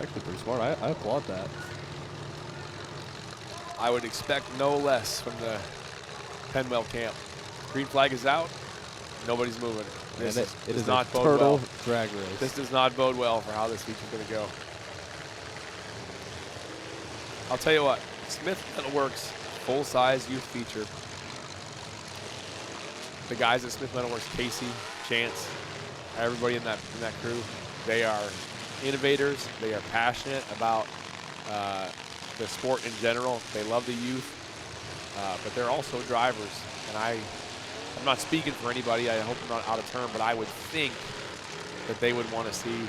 Actually pretty smart. I applaud that. I would expect no less from the Penwell camp. Green flag is out. Nobody's moving. This it does is not a bode turtle well. drag race. This does not bode well for how this week is going to go. I'll tell you what, Smith Metalworks full-size youth feature. The guys at Smith Metalworks, Casey, Chance, everybody in that crew, they are innovators. They are passionate about the sport in general. They love the youth, but they're also drivers. And I'm not speaking for anybody. I hope I'm not out of turn, but I would think that they would want to see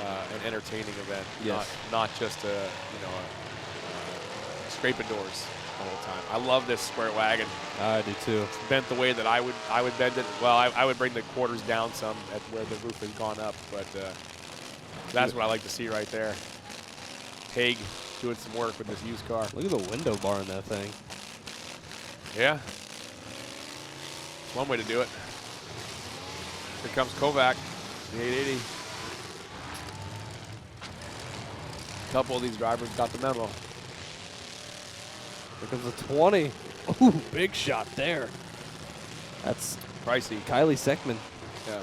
an entertaining event, yes. not just scraping doors the whole time. I love this square wagon. I do too. It's bent the way that I would bend it. Well, I would bring the quarters down some at where the roof has gone up, but that's what I like to see right there. Haig doing some work with this used car. Look at the window bar in that thing. Yeah. It's one way to do it. Here comes Kovac, the 880. A couple of these drivers got the memo. Here comes a 20. Ooh, big shot there. That's pricey. Kylie Seckman. Yeah.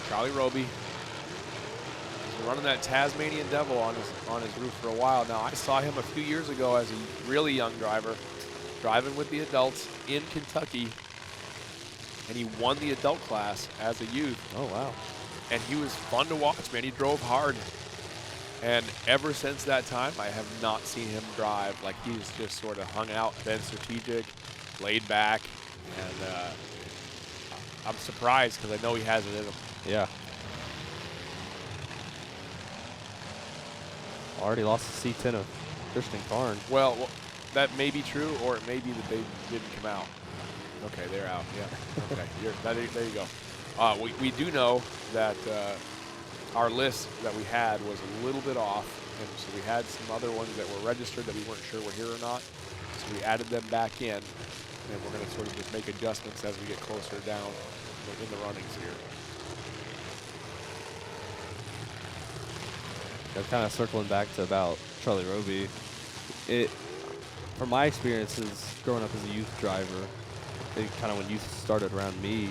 Charlie Roby. He's been running that Tasmanian Devil on his roof for a while now. I saw him a few years ago as a really young driver, driving with the adults in Kentucky, and he won the adult class as a youth. Oh, wow. And he was fun to watch, man. He drove hard. And ever since that time, I have not seen him drive. Like, he's just sort of hung out, been strategic, laid back, and I'm surprised because I know he has it in him. Yeah. Already lost the C10 of Christian Karn. Well, that may be true, or it may be that they didn't come out. Okay, they're out. Yeah. Okay. There you go. We do know that our list that we had was a little bit off, and so we had some other ones that were registered that we weren't sure were here or not. So we added them back in, and we're going to sort of just make adjustments as we get closer down in the runnings here. Kind of circling back to about Charlie Roby. From my experiences growing up as a youth driver, kind of when youth started around me,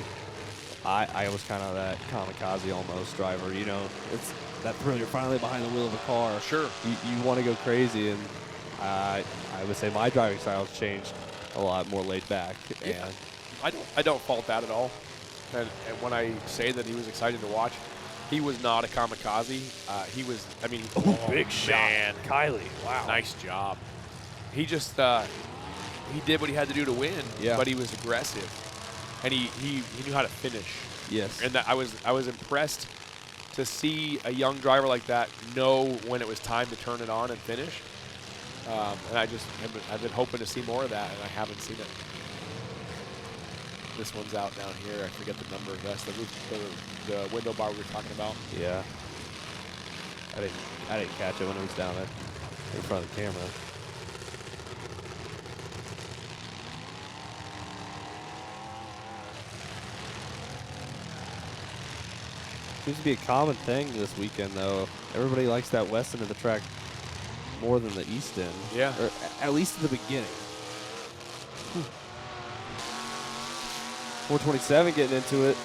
I was kind of that kamikaze almost driver. You know, it's that thrill. You're finally behind the wheel of a car. Sure. You want to go crazy, and I would say my driving style's changed a lot more laid back. Yeah. And I don't fault that at all. And when I say that he was excited to watch, he was not a kamikaze. He was, I mean, big shot. Kylie, wow. Nice job. He just, he did what he had to do to win, but he was aggressive. And he knew how to finish. Yes. And I was impressed to see a young driver like that know when it was time to turn it on and finish. And I've been hoping to see more of that, and I haven't seen it. This one's out down here. I forget the number. That's the roof, the window bar we were talking about. Yeah. I didn't catch it when it was down there in front of the camera. Seems to be a common thing this weekend, though. Everybody likes that west end of the track more than the east end. Yeah. Or at least at the beginning. 427 getting into it.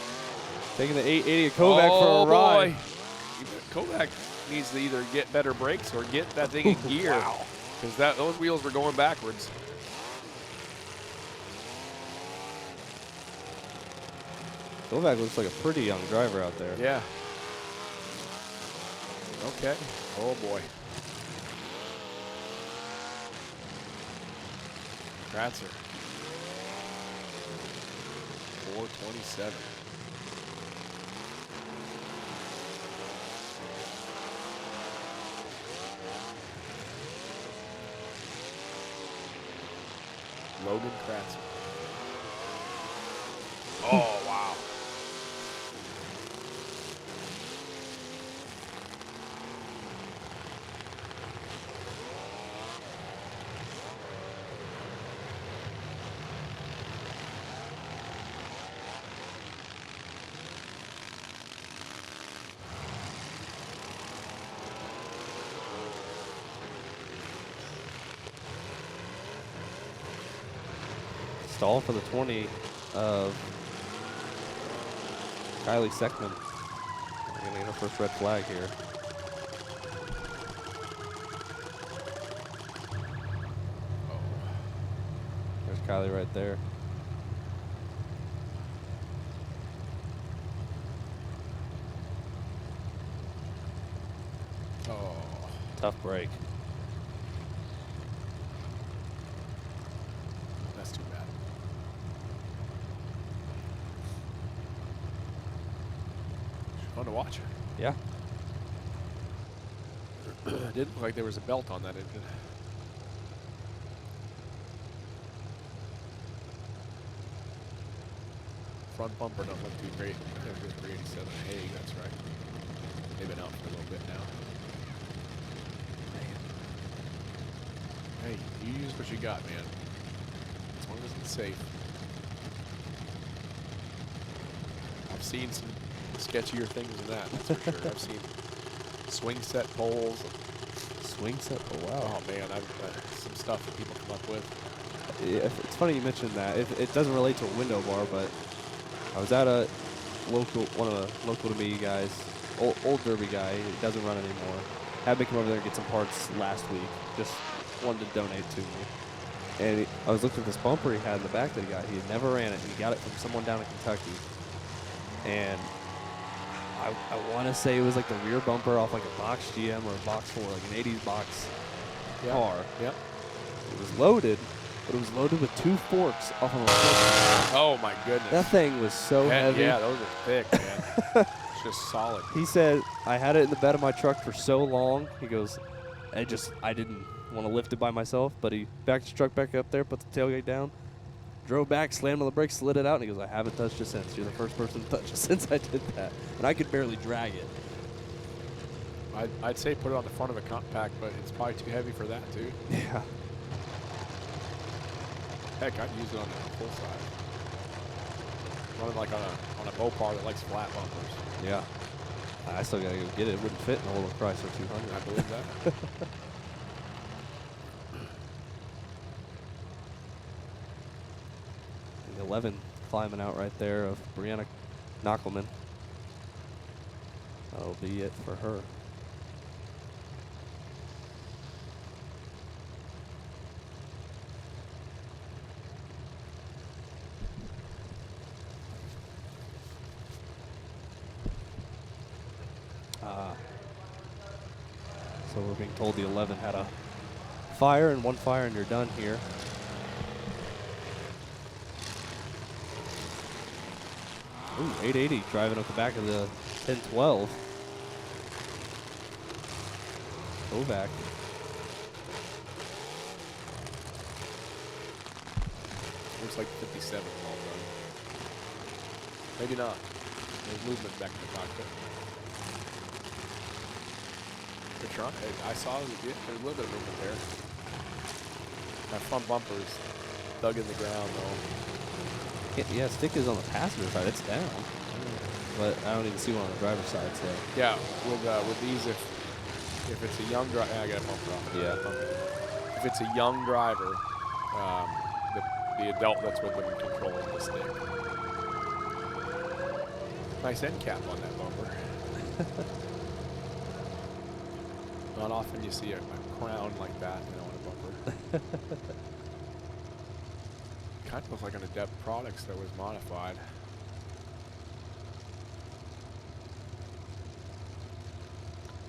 Taking the 880 of Kovac for a ride. Kovac needs to either get better brakes or get that thing in gear. Wow. Because those wheels were going backwards. Kovac looks like a pretty young driver out there. Yeah. Okay. Oh, boy. Kratzer. 427. Logan Kratzer. Oh, wow. Stall for the 20 of Kylie Seckman. We're going to get our first red flag here. Oh. There's Kylie right there. Oh. Tough break. That's too bad. Fun to watch. Yeah. It didn't look like there was a belt on that engine. Front bumper don't look too great. There's good 387 Hague, that's right. They've been out for a little bit now. Hey, you use what you got, man. As long as it's safe. I've seen some sketchier things than that, that's for sure. I've seen swing set poles. Swing set. Oh, wow. Oh man, I've some stuff that people come up with. Yeah, it's funny you mentioned that. It doesn't relate to a window bar, but I was at a one of the local to me guys, old Derby guy. He doesn't run anymore. Had me come over there and get some parts last week. Just wanted to donate to me. And I was looking at this bumper he had in the back that he got. He had never ran it. And he got it from someone down in Kentucky. And I want to say it was like the rear bumper off like a box GM or a box 4, like an 80s box car. Yep. It was loaded, but it was loaded with 2 forks off of a fork. Oh my goodness. That thing was so heavy. Yeah, those are thick, man. It's just solid. He said, I had it in the bed of my truck for so long. He goes, I didn't want to lift it by myself, but he backed his truck back up there, put the tailgate down, drove back, slammed on the brakes, slid it out, and he goes, I haven't touched it since. You're the first person to touch it since I did that. And I could barely drag it. I'd say put it on the front of a compact, but it's probably too heavy for that too. Yeah. Heck, I'd use it on the full side. Run it like on a Mopar that likes flat bumpers. Yeah. I still got to go get it. It wouldn't fit in a little Chrysler 200. I believe that. The 11 climbing out right there of Brianna Knockelman. That'll be it for her. So we're being told the 11 had a fire and 1 fire and you're done here. Ooh, 880 driving up the back of the 1012. Kovac. Looks like 57 all done. Maybe not. There's movement back in the cockpit. The trunk, I saw there's a little bit of movement there. That front bumper is dug in the ground though. Yeah, stick is on the passenger side. It's down. But I don't even see one on the driver's side, so. Yeah, with these, if it's a young driver, I got a bumper off. Yeah. If it's a young driver, the adult that's with them controls the stick. Nice end cap on that bumper. Not often you see a crown like that, on a bumper. Kind of looks like an Adept Products that was modified.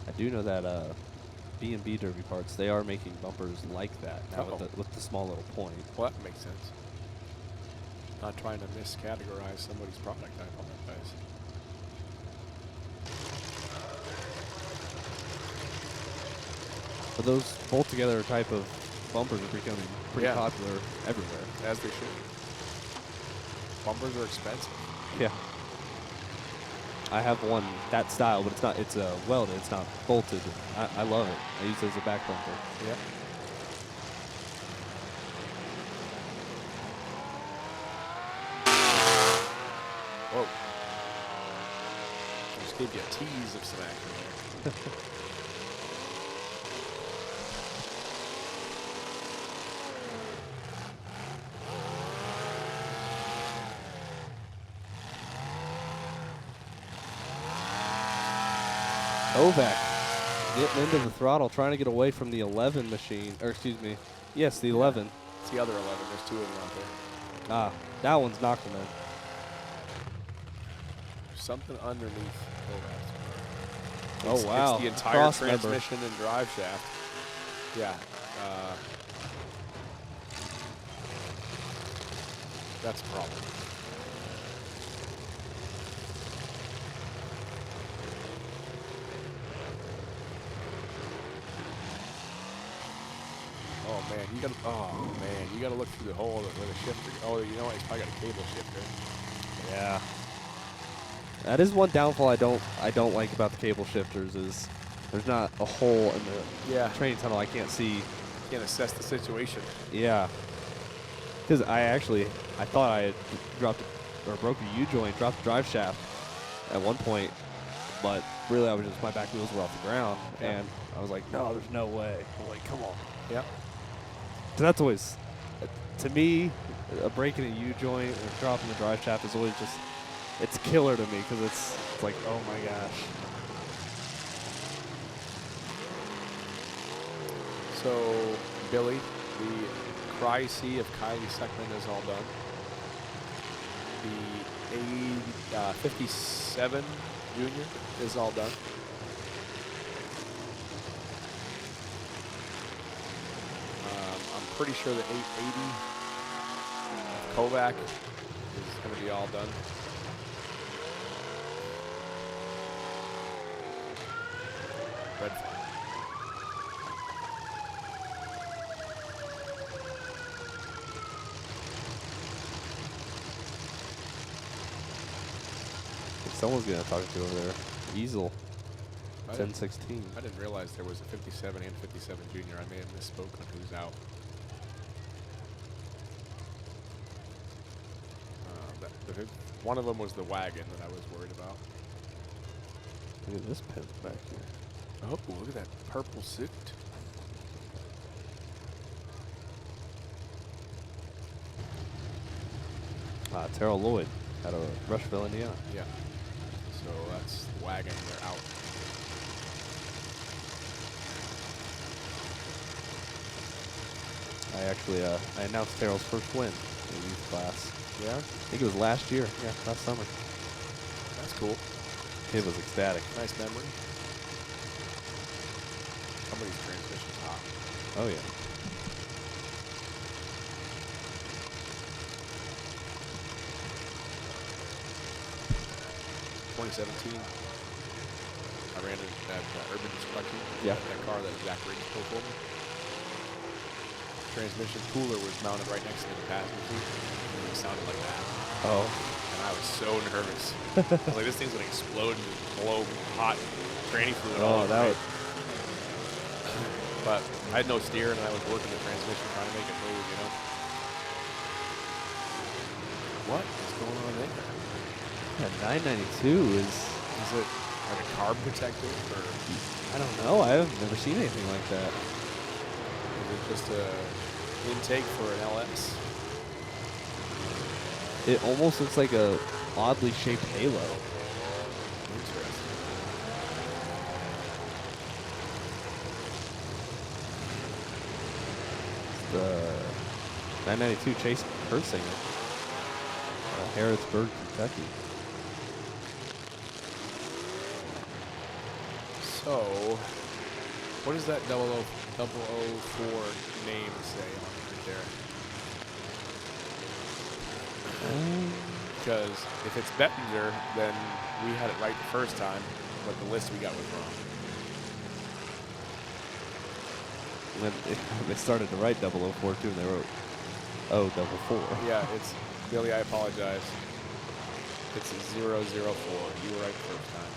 I do know that B&B Derby parts, they are making bumpers like that now with the small little point. Well, that makes sense. Not trying to miscategorize somebody's product, I apologize. But those bolt together type of bumpers are becoming pretty popular everywhere. As they should. Bumpers are expensive. Yeah. I have one that style, but it's welded, it's not bolted. I love it. I use it as a back bumper. Yep. Whoa. Just gave you a tease of some action there. Kovac getting into the throttle, trying to get away from the 11 machine. Or excuse me. Yes, the 11. It's the other 11. There's 2 of them out there. Ah, that one's knocked him in. There's something underneath Kovac's. Oh, wow. It's the entire Cross member. transmission and drive shaft. Yeah. That's a problem. Oh man, you gotta look through the hole where the shifter. Oh, you know what? It's probably got a cable shifter. Yeah. That is one downfall I don't like about the cable shifters is there's not a hole in the training tunnel I can't see. Can't assess the situation. Yeah. Because I thought I had dropped or broke a U-joint, dropped the drive shaft at one point, but really my back wheels were off the ground, and I was like, no, there's no way. I'm like, come on. Yeah. So that's always, to me, breaking a U-joint or dropping the drive shaft is always just, it's killer to me because it's like, oh my gosh. So, Billy, the Cry C of Kylie Seckman is all done. The 57 Junior is all done. I'm pretty sure the 880 Kovac is going to be all done. Red flag. Someone's going to talk to you over there. Easel. 1016. I didn't realize there was a 57 and 57 Junior. I may have misspoken who's out. One of them was the wagon that I was worried about. Look at this pimp back here. Oh, look at that purple suit. Terrell Lloyd out of Rushville, Indiana. Yeah. So that's the wagon. They're out. I announced Terrell's first win in the youth class. Yeah? I think it was last year. Yeah, last summer. That's cool. Kid was ecstatic. Nice memory. Somebody's transmission's hot. Oh, yeah. I ran it at Urban Destruction. Yeah. That car that Zach Riggs pulled for me. Transmission cooler was mounted right next to the passenger seat. And it sounded like that. Oh. And I was so nervous. I was like, this thing's gonna explode and blow hot tranny fluid all over me. But I had no steer and I was working the transmission trying to make it move, you know. What is going on there? Yeah, 992 is it like a carb protector or? I don't know. I've never seen anything like that. Is it just a intake for an LS? It almost looks like a oddly shaped halo. Interesting. The 992 Chase Kurtzinger, Harrodsburg, Kentucky. So, what does that 004 name say on it there? Because if it's Bettinger, then we had it right the first time, but the list we got was wrong. And then they started to write 004 too, and they wrote 044. Yeah, it's Billy. I apologize. It's 004. You were right the first time.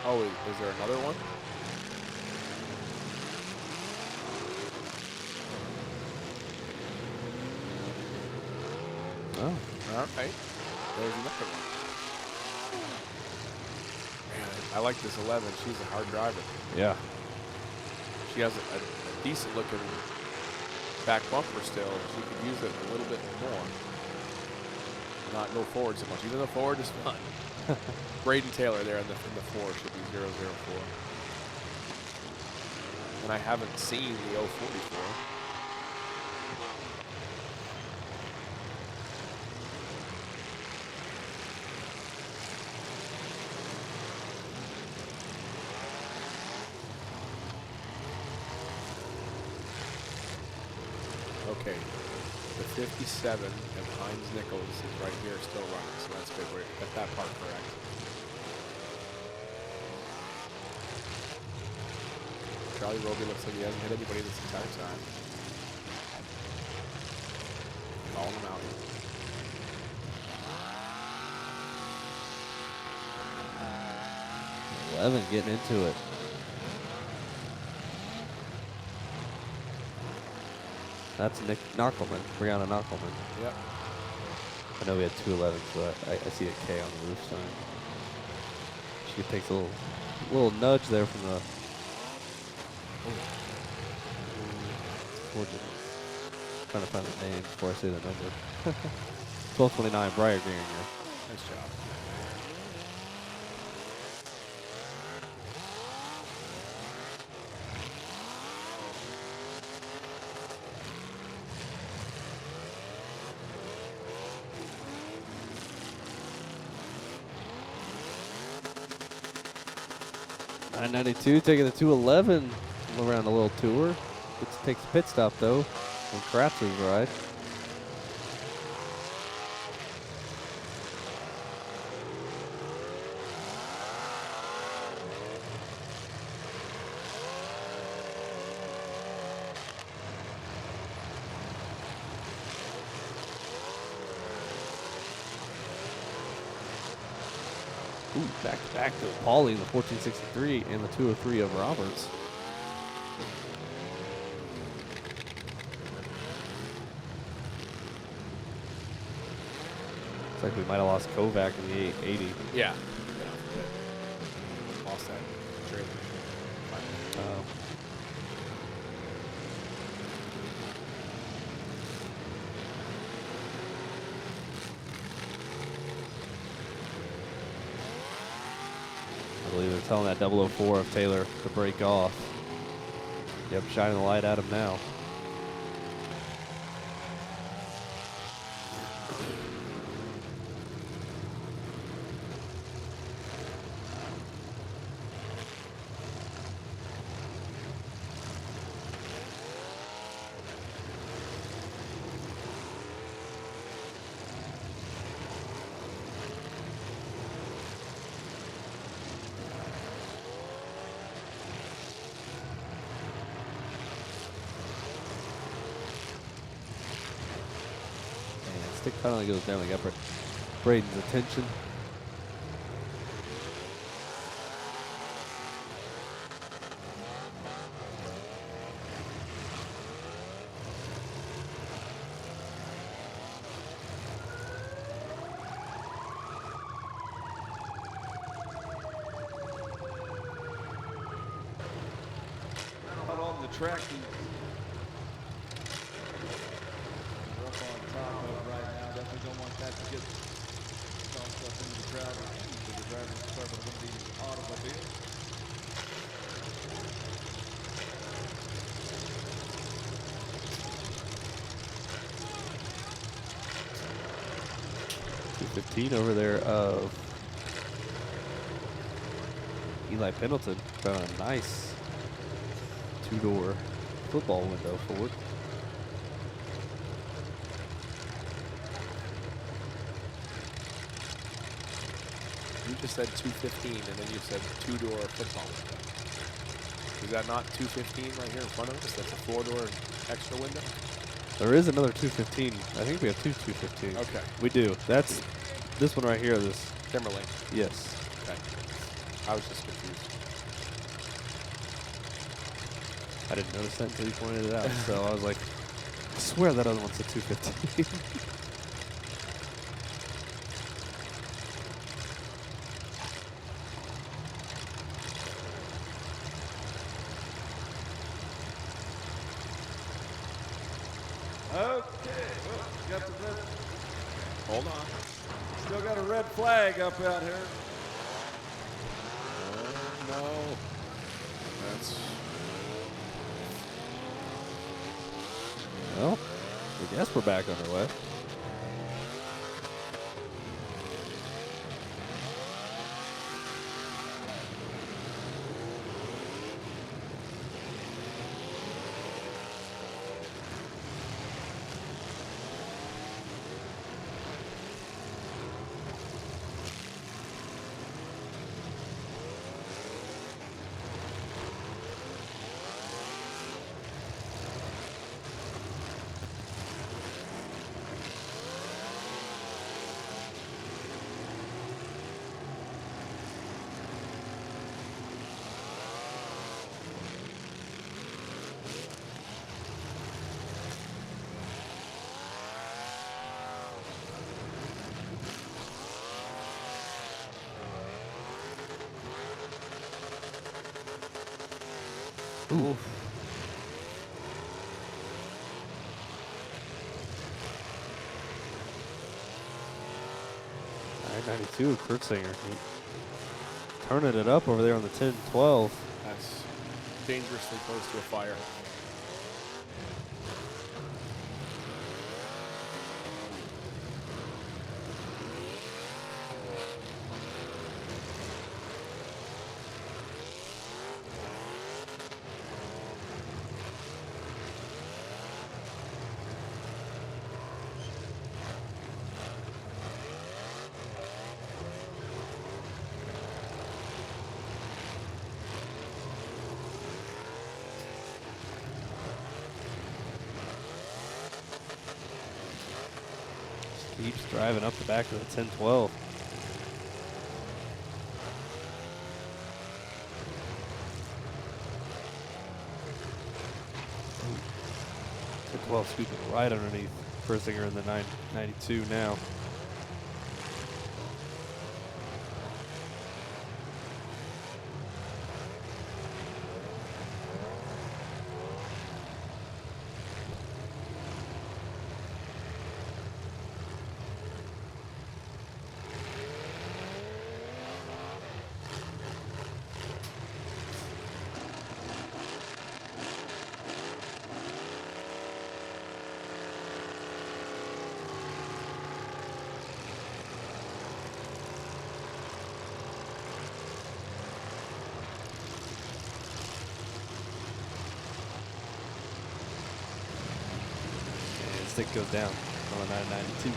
Oh, is there another one? Oh. All right. There's another one. Man, I like this 11. She's a hard driver. Yeah. She has a decent looking back bumper still. She could use it a little bit more. Not go forward so much. Even though forward is fun. Braden Taylor there in the 4 should be 004. And I haven't seen the 044. Okay, the 57 and Heinz Nichols is right here still running, so that's good. We're at that part correct. Charlie Roby looks like he hasn't hit anybody this entire time. Calling him out. 11 getting into it. That's Nick Knockelman, Brianna Knockelman. Yep. I know we had 211, so I see a K on the roof sign. She takes a little nudge there from the. Trying to find the name before I say the number. 1229 Briar Geringer. Nice job. .992 taking the 211 around a little tour. Takes a pit stop though on Kratz's ride. Ooh, back to back to Paulie in the 1463 and the 203 of Roberts. Looks like we might have lost Kovac in the 880. Yeah. Lost that trailer. I believe they're telling that 004 of Taylor to break off. Yep, shining the light at him now. Stick finally goes down. They got Braden's attention. Out on the track, rough on top of right now. Definitely don't want that to get tossed up into the crowd. So the drivers department of the automobile. .215 over there of Eli Pendleton. Found a nice two-door football window forward. You just said 215, and then you said two-door football window. Is that not 215 right here in front of us? That's a four-door extra window? There is another 215. I think we have two 215. Okay. We do. That's this one right here. This. Timberlake. Yes. Okay. I was just confused. I didn't notice that until you pointed it out. So I was like, I swear that other one's a 215. red flag up out here. No. That's Well, I guess we're back underway. Oof. I-92, Kurtzinger. Turning it up over there on the 10-12. that's dangerously close to a fire. Keeps driving up the back of the 10-12. The 12 scooping right underneath Kurtzinger in the 992 now. And stick goes down on the 992.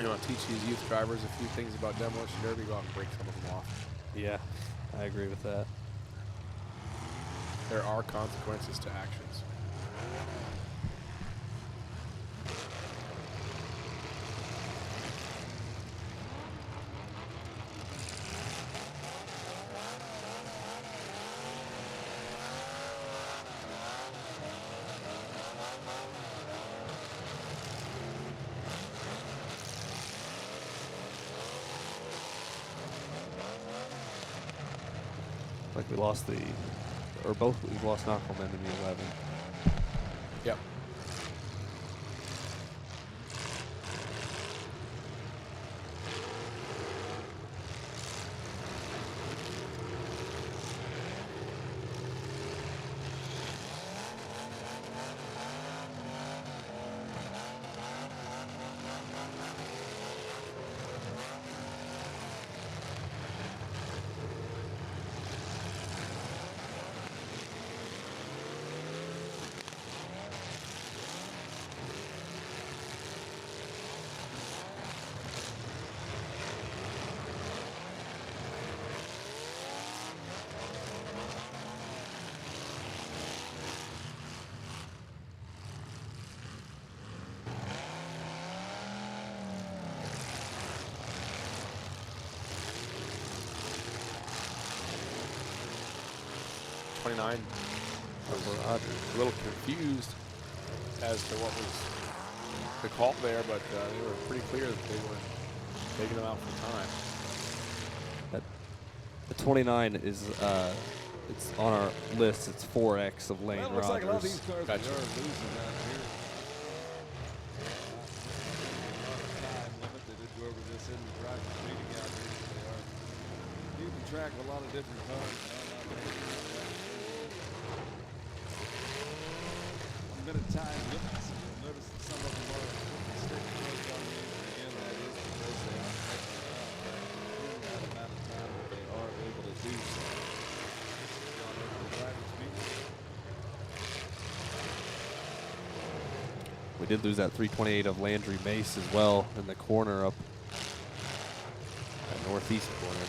You want to teach these youth drivers a few things about Demolition Derby, go out and break some of them off. Yeah, I agree with that. There are consequences to actions. like we lost or both we've lost Knockelman in the 11. Yep. '29 was a little confused as to what was the call there, but they were pretty clear that they weren't taking them out for time. The 29 is it's on our list. It's 4X of Lane Well, it looks like a lot of these Rogers. cars Gotcha. are losing out here. A lot of time limit. They did go over this in the driver's meeting out here. They are keeping track of a lot of different cars. A minute time limits. You'll notice that some of them are sticking close on you. Again, that is because they are making in that amount of time that they are able to do so. Gone over the driver's meeting. We did lose that 328 of Landry Mace as well in the corner up that northeast corner.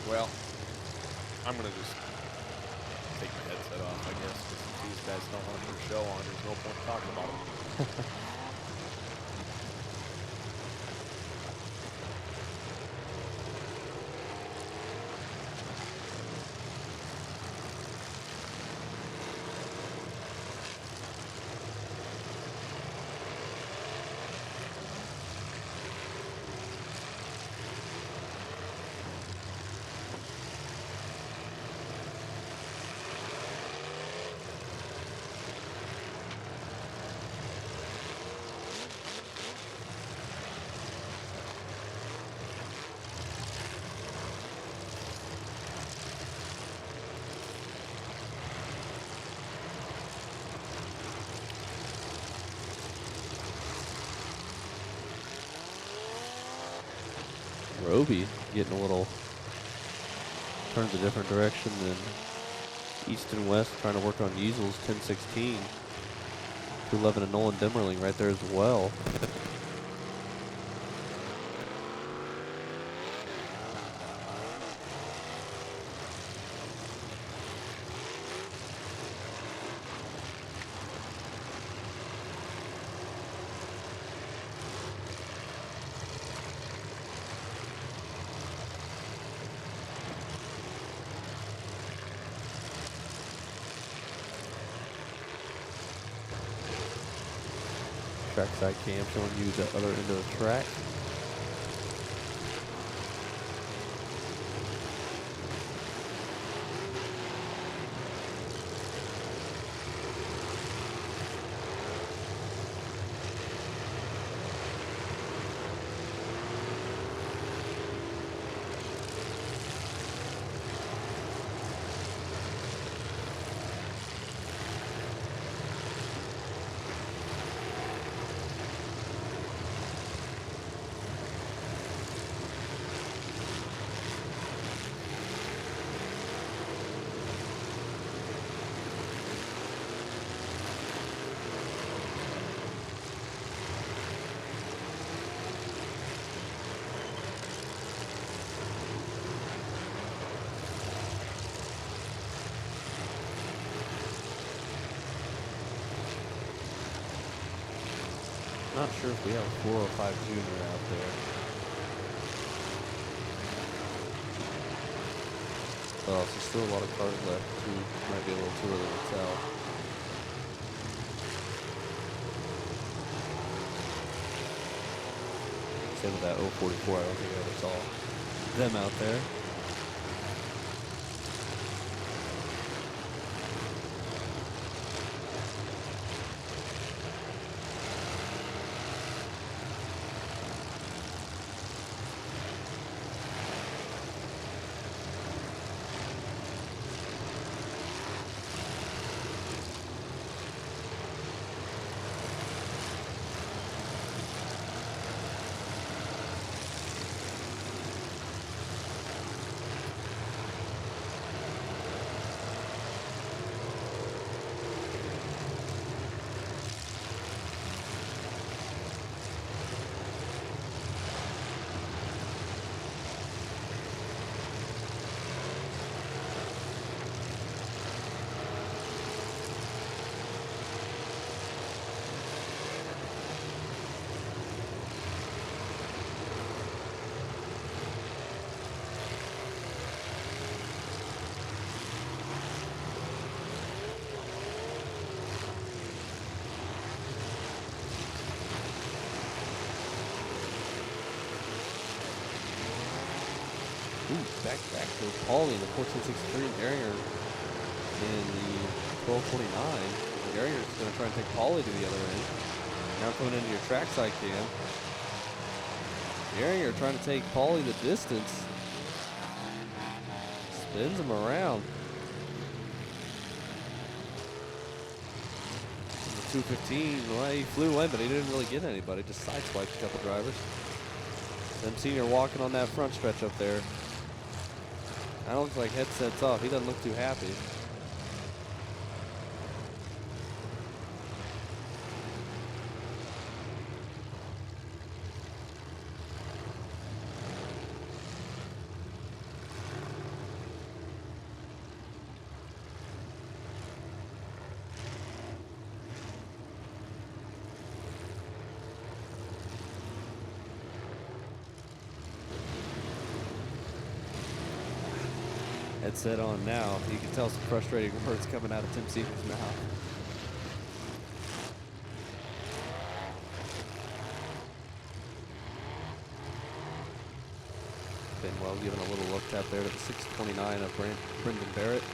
Well, I'm going to just take my headset off, I guess, because if these guys don't want to put a show on, there's no point talking about them. Roby getting a little turns a different direction than east and west, trying to work on Yeasel's 1016. 211 and Nolan Dimmerling right there as well. Trackside cam showing you the other end of the track. not sure if we have a 405 junior out there. Oh, so still a lot of cars left too. Might be a little too early to tell. Same with that 044. I don't think I ever saw them out there. Ooh, back to Paulie in the 1463 and Garinger in the 1249. Garinger's going to try and take Paulie to the other end. Now coming into your trackside cam. Garinger trying to take Paulie the distance. Spins him around. In the 215, well, he flew in, but he didn't really get anybody. Just sideswiped a couple drivers. Them senior walking on that front stretch up there. That looks like headset's off. He doesn't look too happy. Headset on now. You can tell some frustrating words coming out of Tim Senior's mouth. Benwell giving a little look out there to the 629 of Brendan Barrett.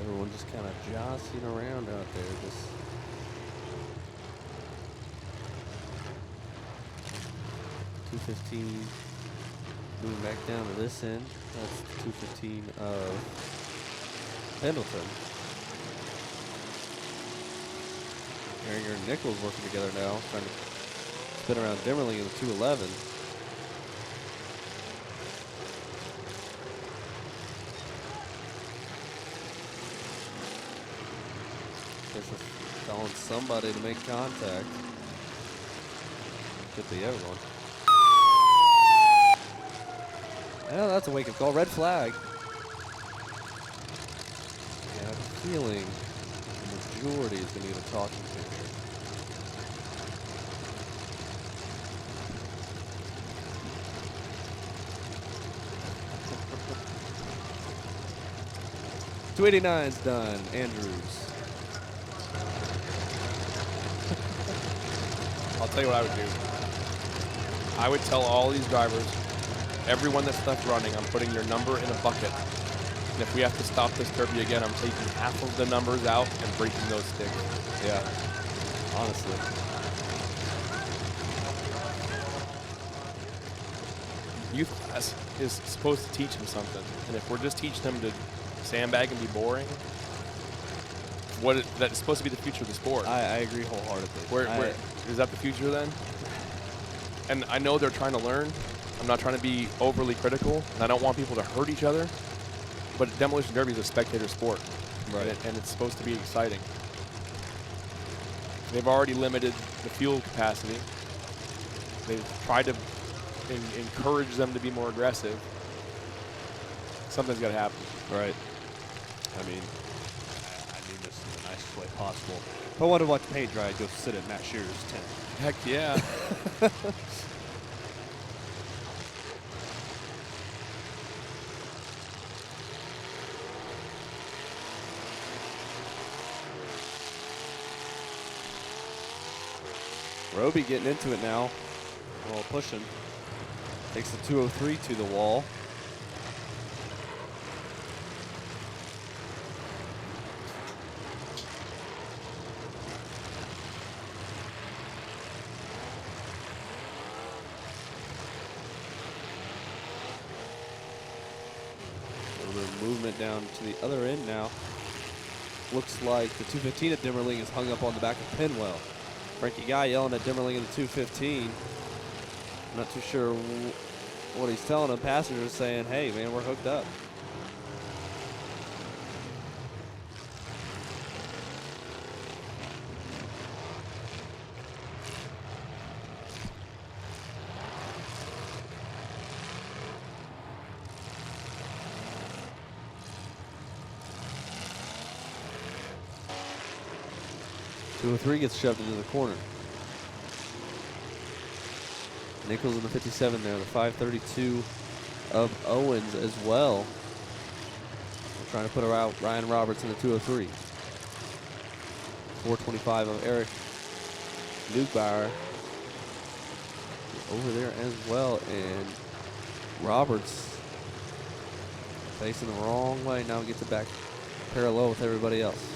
Everyone just kind of jostling around out there. Just .215 moving back down to this end. That's the 215 of Pendleton. Garinger and Nichols working together now, trying to spin around Dimmerling in the 211. Telling somebody to make contact. Could be everyone. Yeah, that's a wake-up call. Red flag. Yeah, I have a feeling the majority is going to get a talking to here. .289's done. Andrews. I'll tell you what I would do. I would tell all these drivers, everyone that's left running, I'm putting your number in a bucket. And if we have to stop this derby again, I'm taking half of the numbers out and breaking those sticks. Yeah. Honestly. Youth class is supposed to teach them something. And if we're just teaching them to sandbag and be boring, that's supposed to be the future of the sport. I agree wholeheartedly. Where is that the future then? And I know they're trying to learn. I'm not trying to be overly critical, and I don't want people to hurt each other. But demolition derby is a spectator sport, Right. and it's supposed to be exciting. They've already limited the fuel capacity. They've tried to encourage them to be more aggressive. Something's got to happen. Right. I mean this in the nicest way possible. If I want to watch paint dry, I'd go sit at Matt Shearer's tent. Heck yeah. Roby getting into it now. Well, pushing. Takes the 203 to the wall. A little bit of movement down to the other end now. Looks like the 215 at Dimmerling is hung up on the back of Pinwell. Frankie Guy yelling at Dimmerling in the 215. I'm not too sure what he's telling them. Passengers saying, hey, man, we're hooked up. Two or three gets shoved into the corner. Nichols in the 57 there, the 532 of Owens as well. We're trying to put out Ryan Roberts in the 203. 425 of Eric Newbauer over there as well. And Roberts facing the wrong way. Now gets it back parallel with everybody else.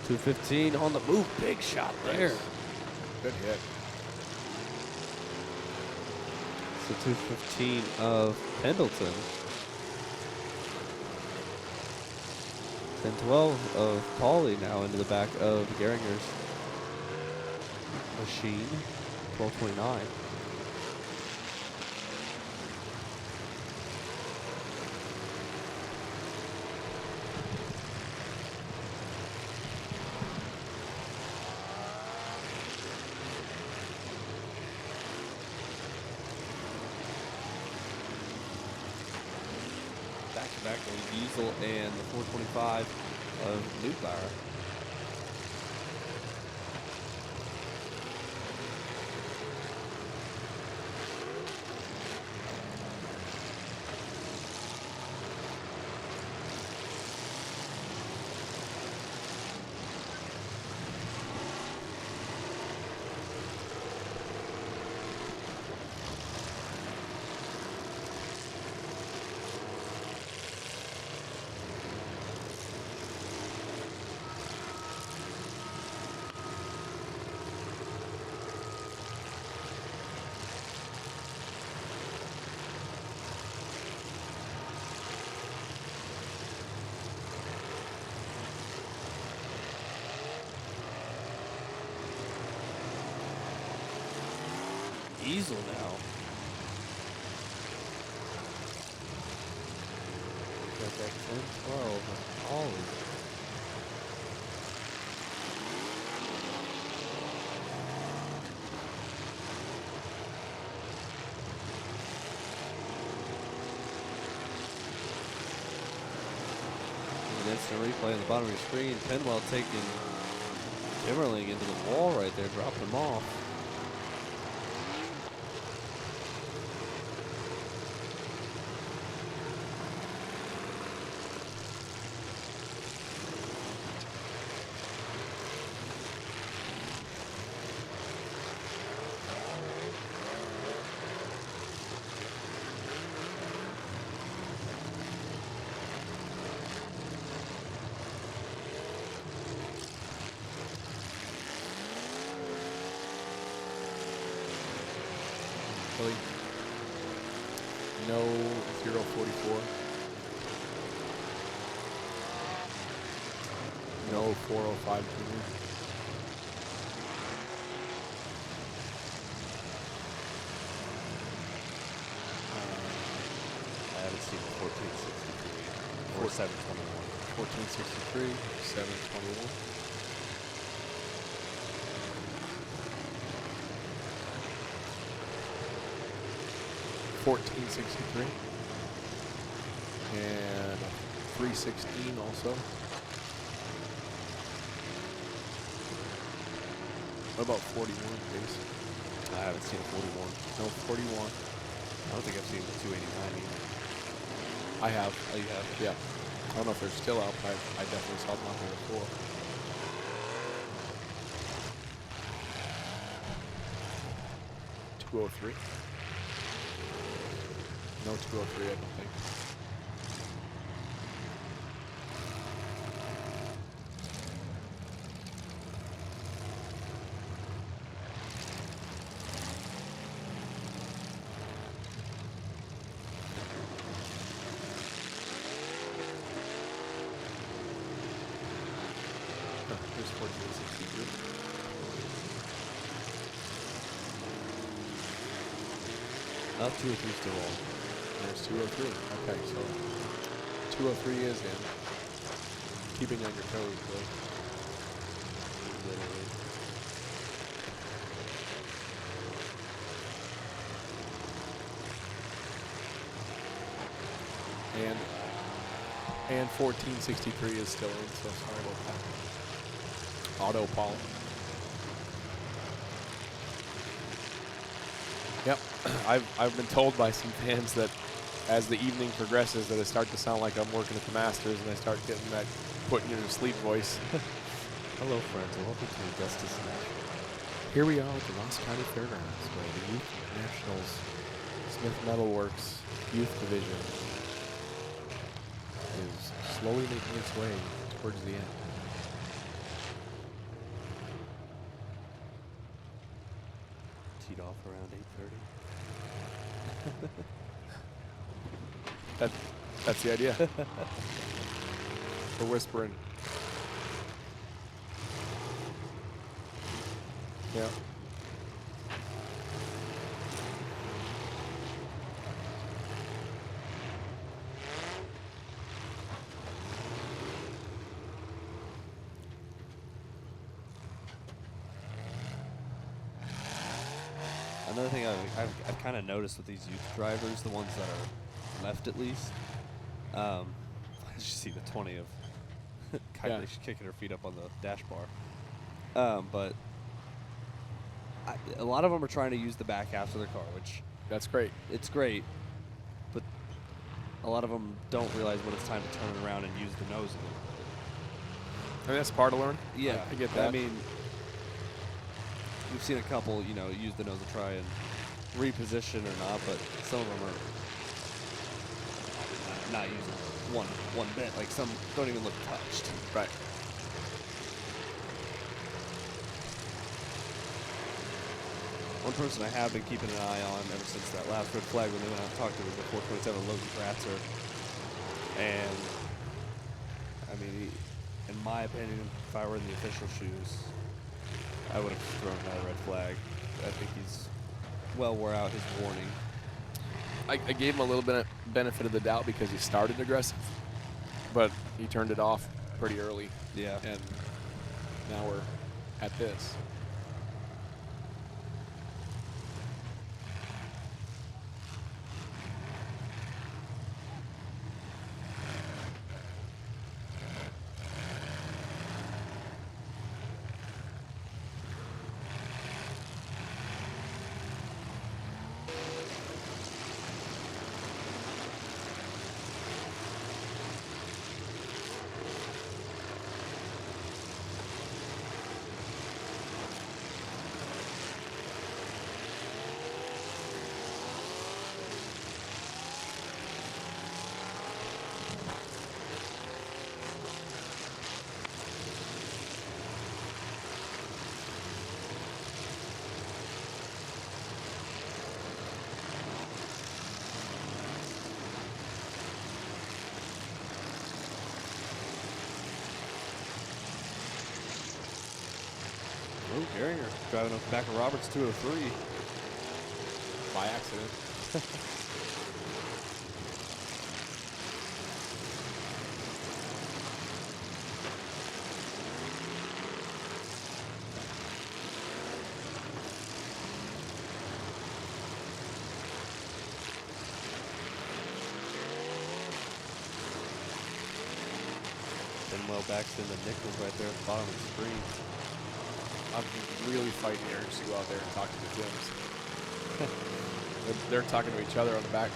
.215 on the move. Big shot there. Good hit. So .215 of Pendleton. 10-12 of Pauly now into the back of Geringer's machine. 12:29. Back to Diesel and the 425 of Newbauer. Diesel now. Got that 10-12 of Pauly. Instant replay on the bottom of your screen. Penwell taking Kimmerling into the wall right there, dropping him off. Really? No 044. No 405 junior. I haven't seen a 1463 or 721. 1463, 721. 1463 and 316 also. What about 41, Jace? I haven't seen a 41. No 41. I don't think I've seen the 289 either. I have. Oh, you have? Yeah. I don't know if they're still out, but I definitely saw them out there before. .203. No 203, I don't think. Here's 1463. Up 2 or 3 still on. There's 203. Okay, so 203 is in. Keeping on your toes, Bill. Literally. And 1463 is still in, so sorry about that. Auto Paul. Yep, I've been told by some fans that as the evening progresses that I start to sound like I'm working at the Masters and I start getting that putting you to sleep voice. Hello, friends, and welcome to Augustus National. Here we are at the Ross County Fairgrounds, where the Youth Nationals Smith Metalworks Youth Division is slowly making its way towards the end. Teed off around 8:30. That's the idea. We're whispering. Yeah. Another thing I've kind of noticed with these youth drivers, the ones that are left at least, as you see the 20 of Kylie kicking her feet up on the dash bar. But a lot of them are trying to use the back half of their car, which That's great. it's great, but a lot of them don't realize when it's time to turn around and use the nose a little bit. I mean, that's part of learning. Yeah, I get that. I mean, we've seen a couple, use the nose to try and reposition or not, but some of them are not using one bit. Like some don't even look touched. Right. One person I have been keeping an eye on ever since that last red flag when they went out and talked to was the 427 Logan Kratzer. And, I mean, in my opinion, if I were in the official shoes, I would have thrown another red flag. I think he's well wore out his warning. I gave him a little bit of benefit of the doubt because he started aggressive, but he turned it off pretty early. Yeah. And now we're at this. Gehringer driving up the back of Roberts 203. By accident. Benwell backs into Nichols right there at the bottom of the screen. I'm really fighting Aaron to go out there and talk to the Tims. They're talking to each other on the back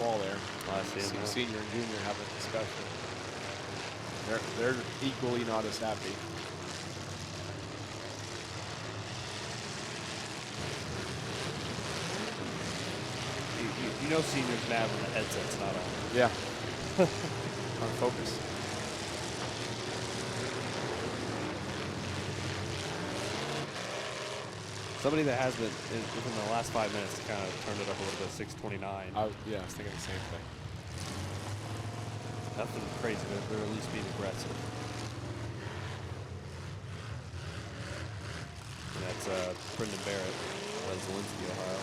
wall there. I see him now. Senior and junior having a discussion. They're equally not as happy. You know senior's mad when the headset's not on. Yeah. On focus. Somebody that has been, within the last 5 minutes, kind of turned it up a little bit, 629. I was thinking the same thing. Nothing crazy, but they're at least being aggressive. And that's Brendan Barrett out of Zielinski, Ohio.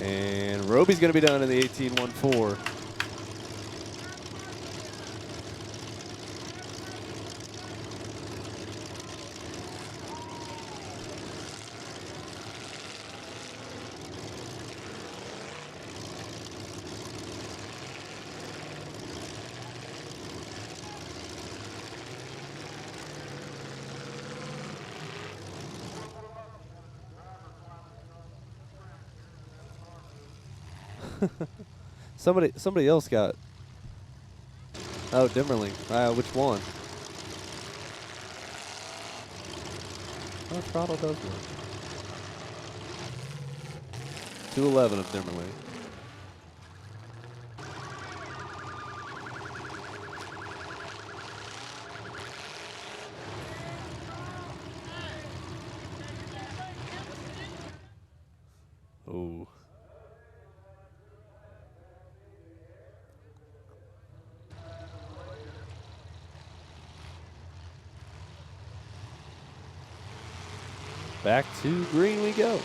And Roby's going to be done in the 18.14. Somebody else got. Oh, Dimmerling. Which one? Oh, throttle does work. 211 of Dimmerling. Oh. Back to green we go.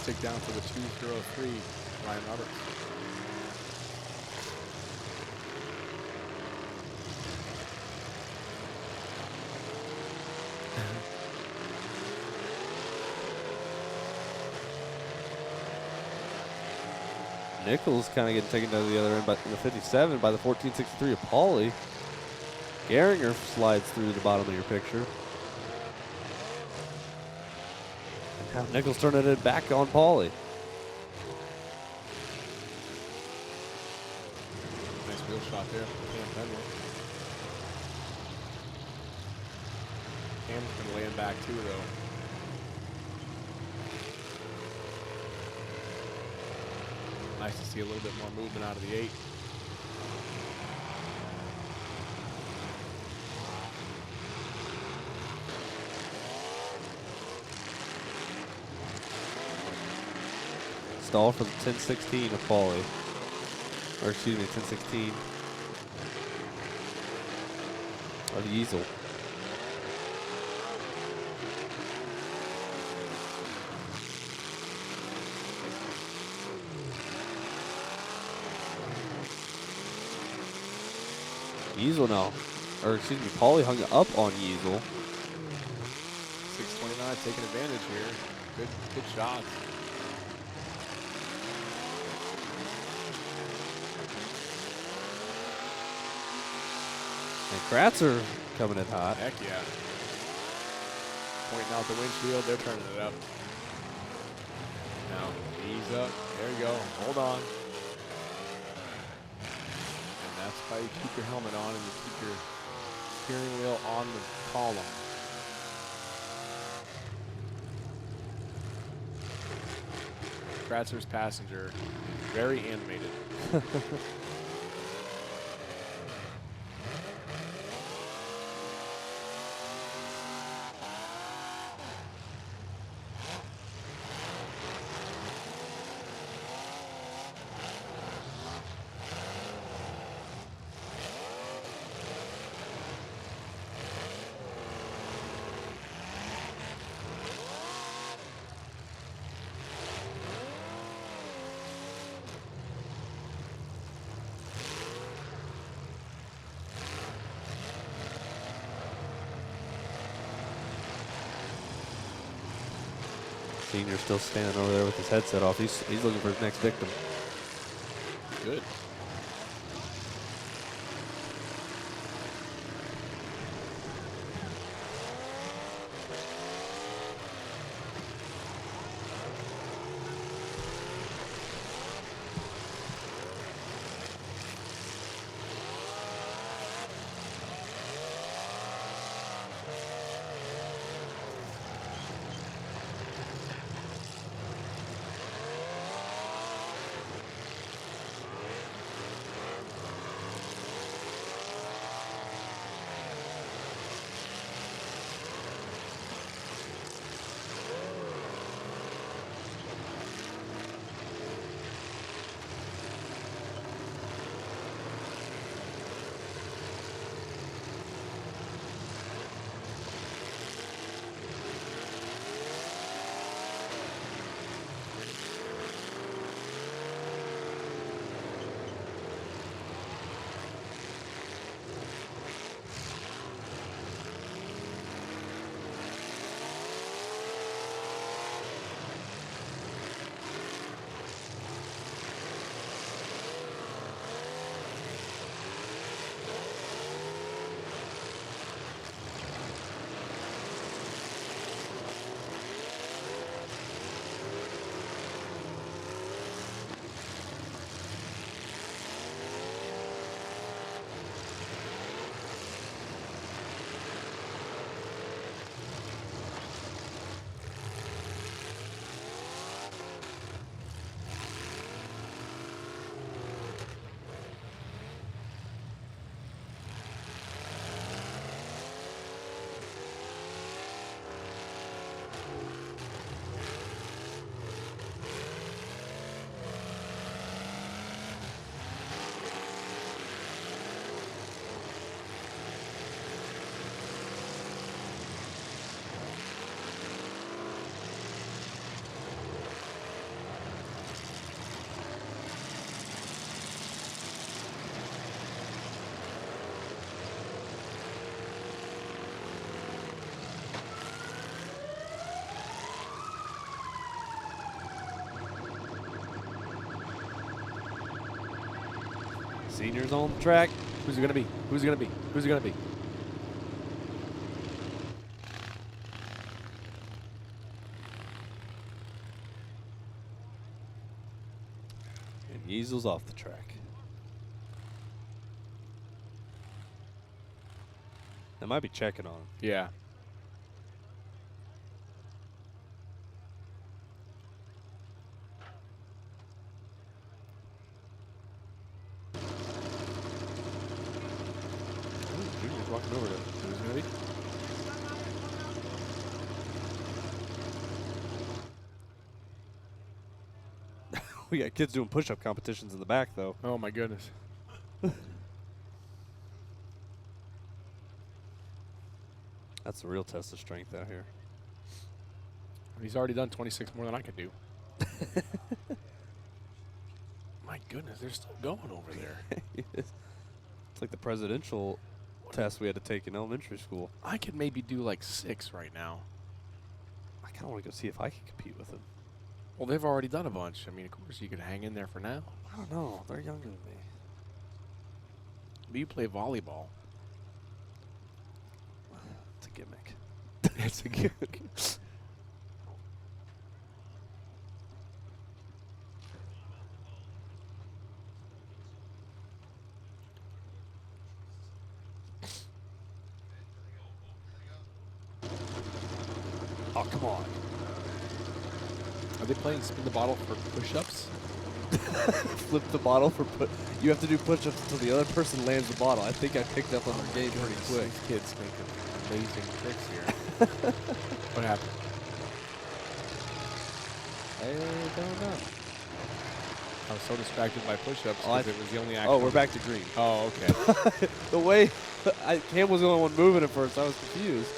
Stick down for the 203, Ryan Roberts. Nichols kind of getting taken to the other end by the 57 by the 1463 of Pauly. Gehringer slides through the bottom of your picture. And now Nichols turning it back on Pauly. Nice wheel shot there. Cam's been laying back too, though. Nice to see a little bit more movement out of the 8. stall for the 1016 of Pauly. Or excuse me, 1016 of the easel. Easel now, or excuse me, Pauly hung up on Easel. 629 taking advantage here. Good shots. And Kratzer coming in hot. Heck yeah. Pointing out the windshield, they're turning it up. Now, ease up. There you go. Hold on. And that's why you keep your helmet on and you keep your steering wheel on the column. Kratzer's passenger is very animated. Senior's still standing over there with his headset off. He's looking for his next victim. Good. Senior's on the track. Who's it gonna be? Who's it gonna be? Who's it gonna be? And Easel's off the track. They might be checking on him. Yeah. Junior's walking over to him. Who's it gonna be? We got kids doing push-up competitions in the back, though. Oh my goodness. That's the real test of strength out here. He's already done 26 more than I could do. My goodness, they're still going over there. It's like the presidential test we had to take in elementary school. I could maybe do like 6 right now. I kind of want to go see if I can compete with them. Well, they've already done a bunch. I mean, of course, you could hang in there for now. I don't know. They're younger than me. But you play volleyball. It's a gimmick. It's a gimmick. Oh, come on. Are they playing spin the bottle for push-ups? Flip the bottle for put. You have to do push-ups until the other person lands the bottle. I think I picked up on their game pretty quick. These kids making amazing tricks here. What happened? I don't know. I was so distracted by push-ups Oh, because it was the only action. Oh, we're back to green. Oh, okay. The way Cam was the only one moving at first, I was confused.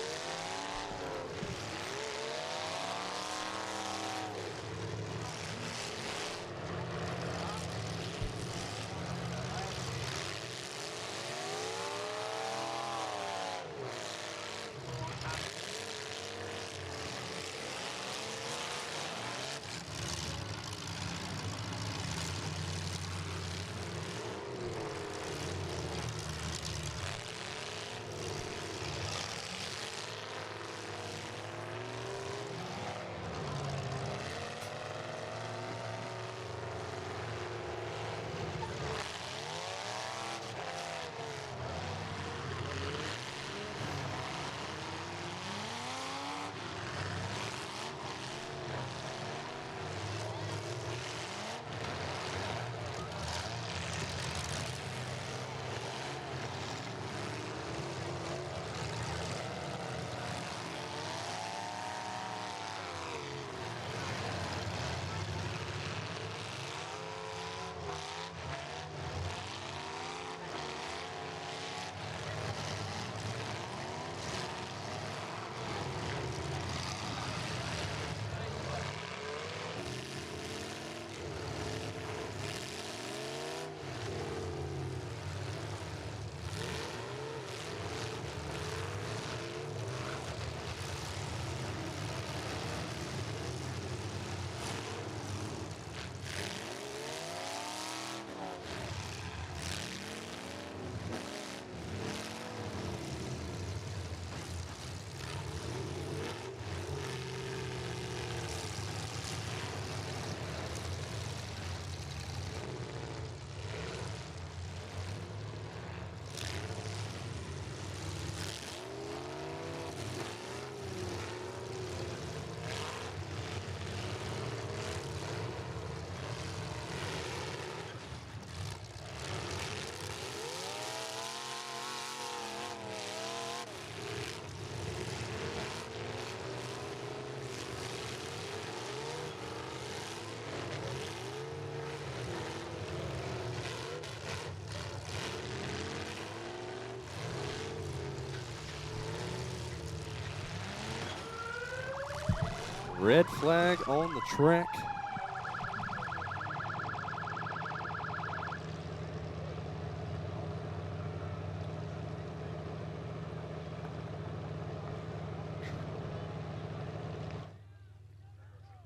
Red flag on the track.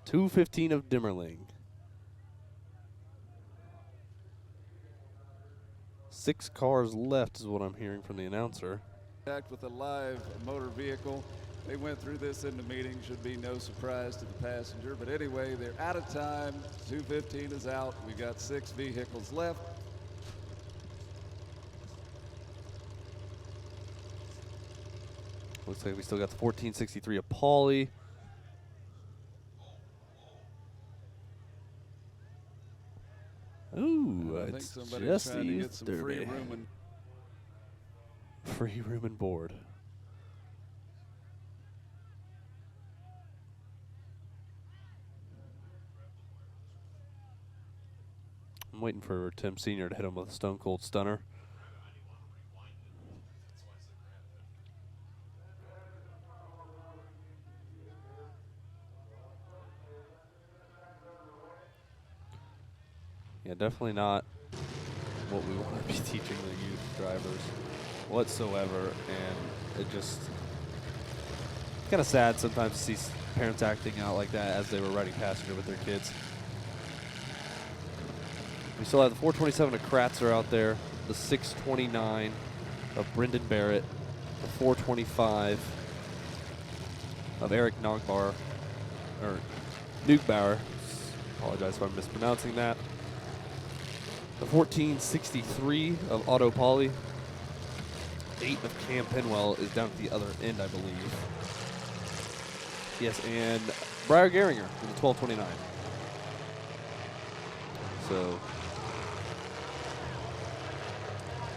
.215 of Dimmerling. 6 cars left is what I'm hearing from the announcer. Contact with a live motor vehicle. They went through this in the meeting, should be no surprise to the passenger. But anyway, they're out of time. 2:15 is out. We've got 6 vehicles left. Looks like we still got the 1463 of Pauly. Ooh, I think it's somebody's just trying to the get some Derby. free room and Free room and board. I'm waiting for Tim Sr. to hit him with a stone cold stunner. Yeah, definitely not what we want to be teaching the youth drivers whatsoever. And it just kind of sad sometimes to see parents acting out like that as they were riding passenger with their kids. We still have the 427 of Kratzer out there, the 629 of Brendan Barrett, the 425 of Eric Nogbauer, or Nugbauer. Apologize if I'm mispronouncing that. The 1463 of Otto Pauly. 8 of Cam Penwell is down at the other end, I believe. Yes, and Briar Gehringer in the 1229. So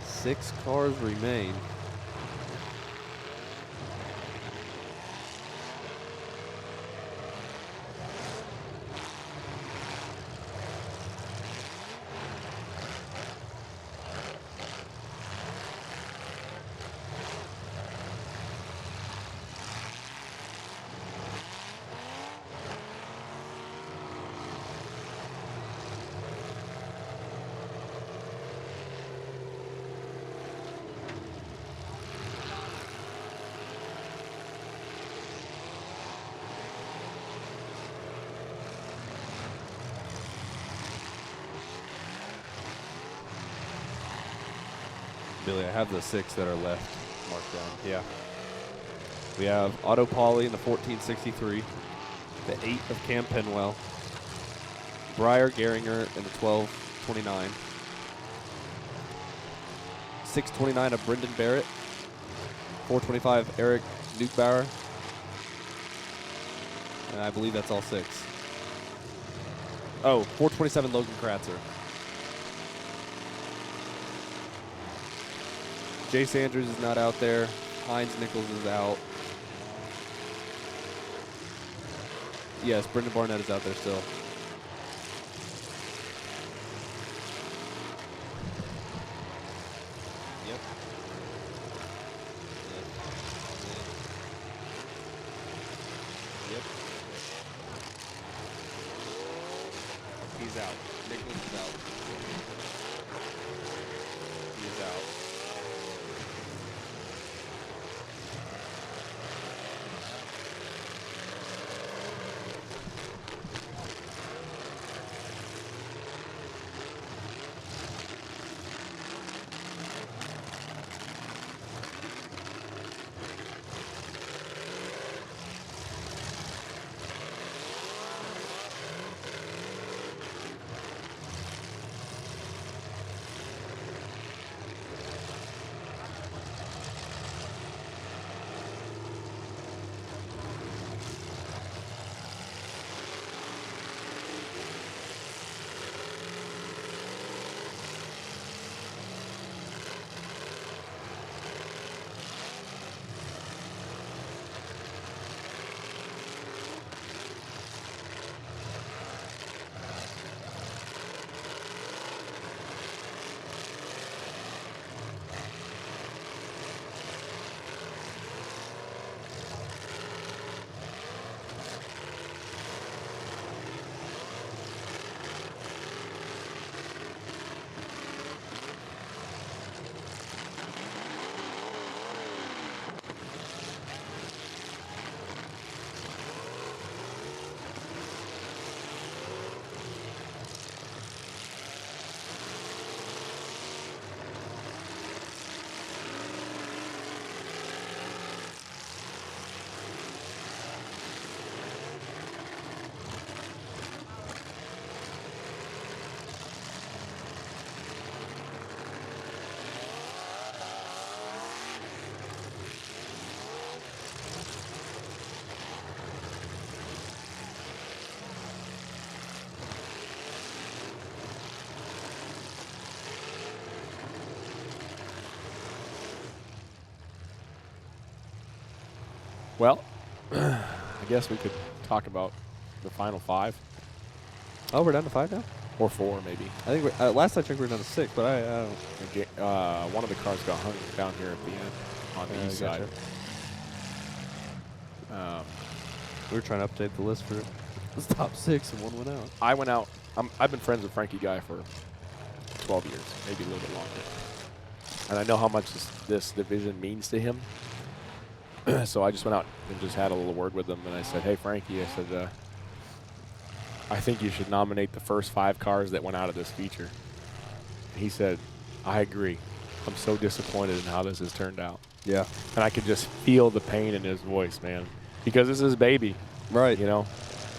6 cars remain. Billy, I have the 6 that are left marked down. Yeah. We have Otto Pauly in the 1463, the 8 of Cam Penwell, Briar Gehringer in the 1229, 629 of Brendan Barrett, 425 Eric Nugbauer, and I believe that's all 6. Oh, 427 Logan Kratzer. Jace Andrews is not out there. Hines Nichols is out. Yes, Brendan Barnett is out there still. Yep. Yep. He's out. Nichols is out. He's out. Well, I guess we could talk about the final 5. Oh, we're down to 5 now? or 4 maybe. I think last I checked we were down to 6, but I don't. One of the cars got hung down here at the end on the east Gotcha. side. We were trying to update the list for the top 6, and one went out. I went out. I've been friends with Frankie Guy for 12 years, maybe a little bit longer. And I know how much this division means to him. So I just went out and just had a little word with him. And I said, hey, Frankie, I said, I think you should nominate the first 5 cars that went out of this feature. And he said, I agree. I'm so disappointed in how this has turned out. Yeah. And I could just feel the pain in his voice, man. Because this is his baby. Right. You know?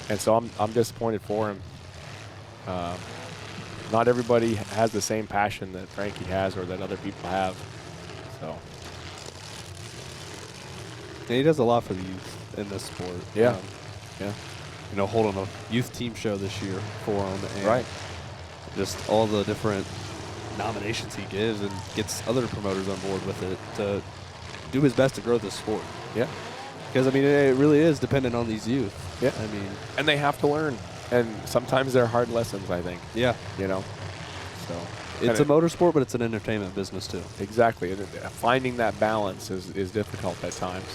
And so I'm disappointed for him. Not everybody has the same passion that Frankie has or that other people have. So. And he does a lot for the youth in this sport. Yeah. Yeah. You know, holding a youth team show this year for him. And Right. just all the different nominations he gives and gets other promoters on board with it to do his best to grow this sport. Yeah. Because, I mean, it really is dependent on these youth. Yeah. I mean. And they have to learn. And sometimes they're hard lessons, I think. Yeah. You know? So. It's a motorsport, but it's an entertainment business, too. Exactly. And finding that balance is difficult at times.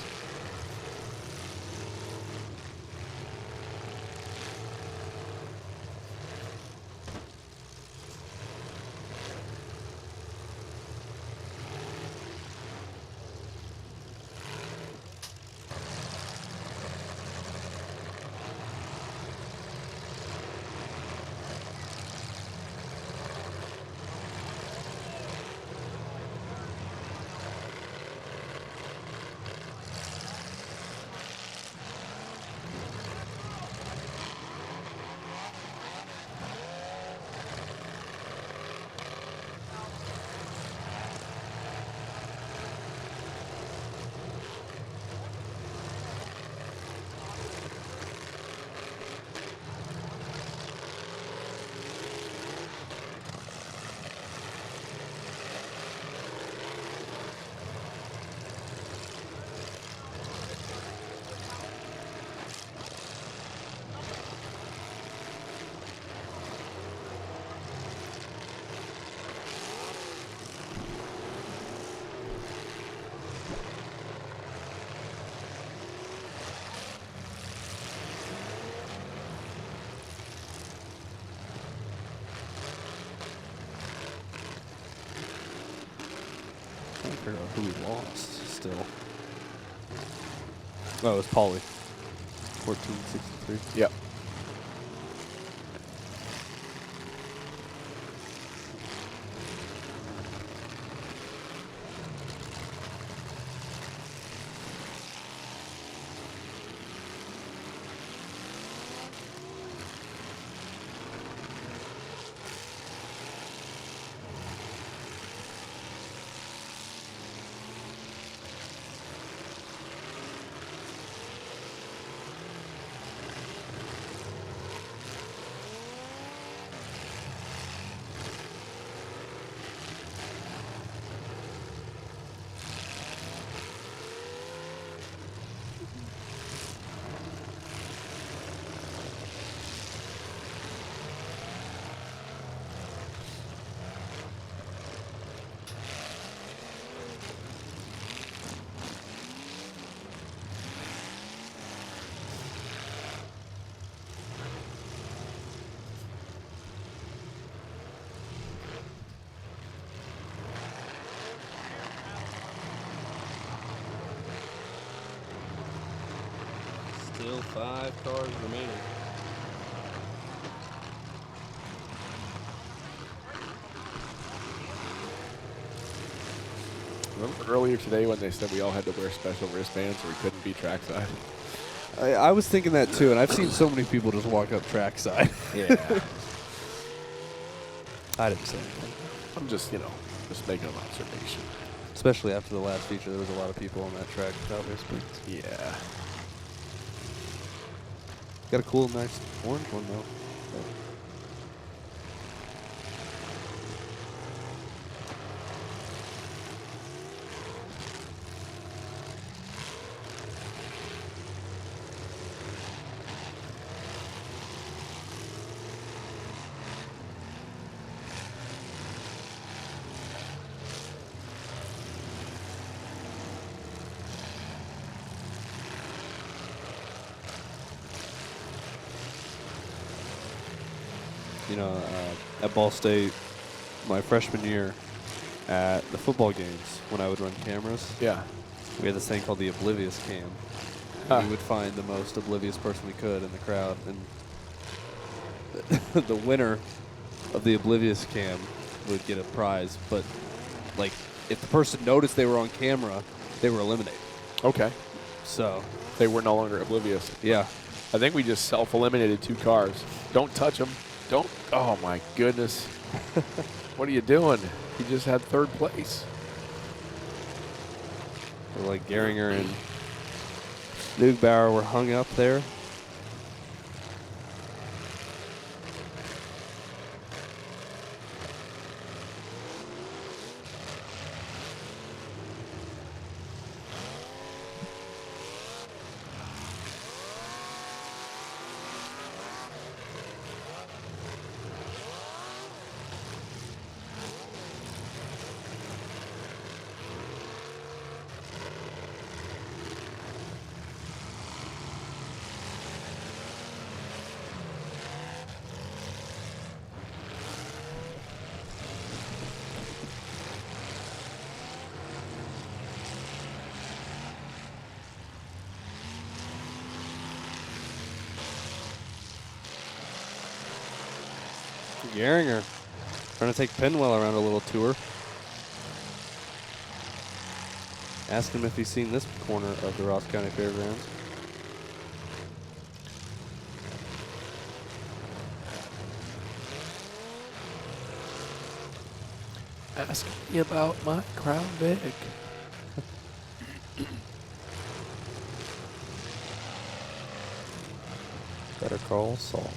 I can't figure out who we lost still. Oh, it was Paulie. 1463. Yep. Still 5 cars remaining. Remember earlier today when they said we all had to wear special wristbands or we couldn't be trackside? I was thinking that, too, and I've seen so many people just walk up trackside. Yeah. I didn't say anything. I'm just, just making an observation. Especially after the last feature, there was a lot of people on that track without wristbands. Yeah. Got a cool, nice orange one, though. at Ball State, my freshman year, at the football games when I would run cameras, Yeah. we had this thing called the oblivious cam. Huh. We would find the most oblivious person we could in the crowd, and the winner of the oblivious cam would get a prize. But like, if the person noticed they were on camera, they were eliminated. Okay. So They were no longer oblivious. yeah, I think we just self-eliminated 2 cars. Don't touch them. Don't. Oh, my goodness. What are you doing? You just had 3rd place. so like Gehringer and Neugbauer were hung up there. Gehringer trying to take Pinwell around a little tour. Ask him if he's seen this corner of the Ross County Fairgrounds. Ask me about my Crown Vic. Better call Saul.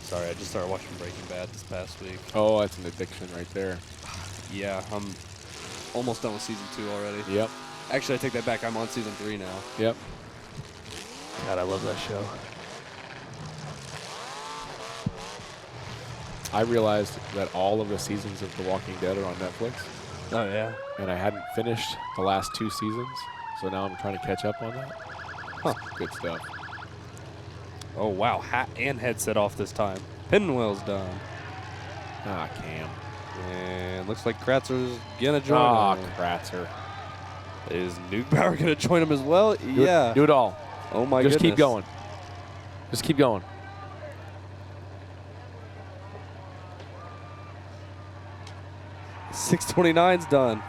Sorry, I just started watching Breaking Bad this past week. Oh, that's an addiction right there. Yeah, I'm almost done with season 2 already. Yep. Actually, I take that back. I'm on season 3 now. Yep. God, I love that show. I realized that all of the seasons of The Walking Dead are on Netflix, Oh, yeah. and I hadn't finished the last 2 seasons, so now I'm trying to catch up on that. Huh. Good stuff. Oh, wow. Hat and headset off this time. Pinwell's done. Ah, Cam. And looks like Kratzer's going to join Ah, him. Kratzer. Is Neugbauer going to join him as well? Yeah. Do it all. Oh, my Just goodness. keep going. Just keep going. .629's done.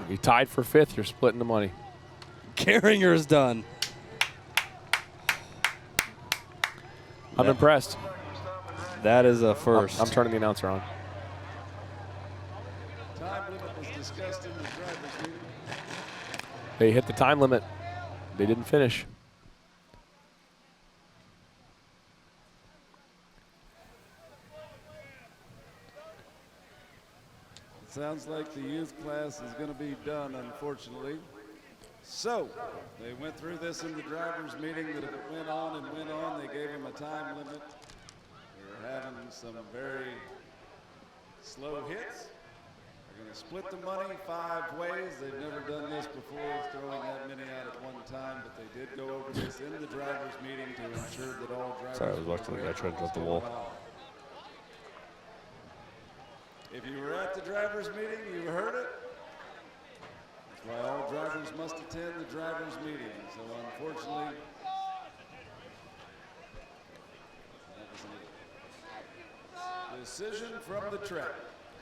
You tied for 5th. You're splitting the money. Gehringer's done. I'm impressed. That is a first. I'm turning the announcer on. Time limit was discussed in the drivers' meeting. They hit the time limit. They didn't finish. It sounds like the youth class is going to be done, unfortunately. So, they went through this in the drivers' meeting that if it went on and went on, they gave them a time limit. We were having some very slow hits. They're going to split the money 5 ways. They've never done this before, throwing that many out at one time, but they did go over this in the drivers' meeting to ensure that all drivers. Sorry, I was watching the guy try to jump the wall. If you were at the drivers' meeting, you heard it. That's why all drivers must attend the drivers' meeting. So unfortunately, that was a decision from the track.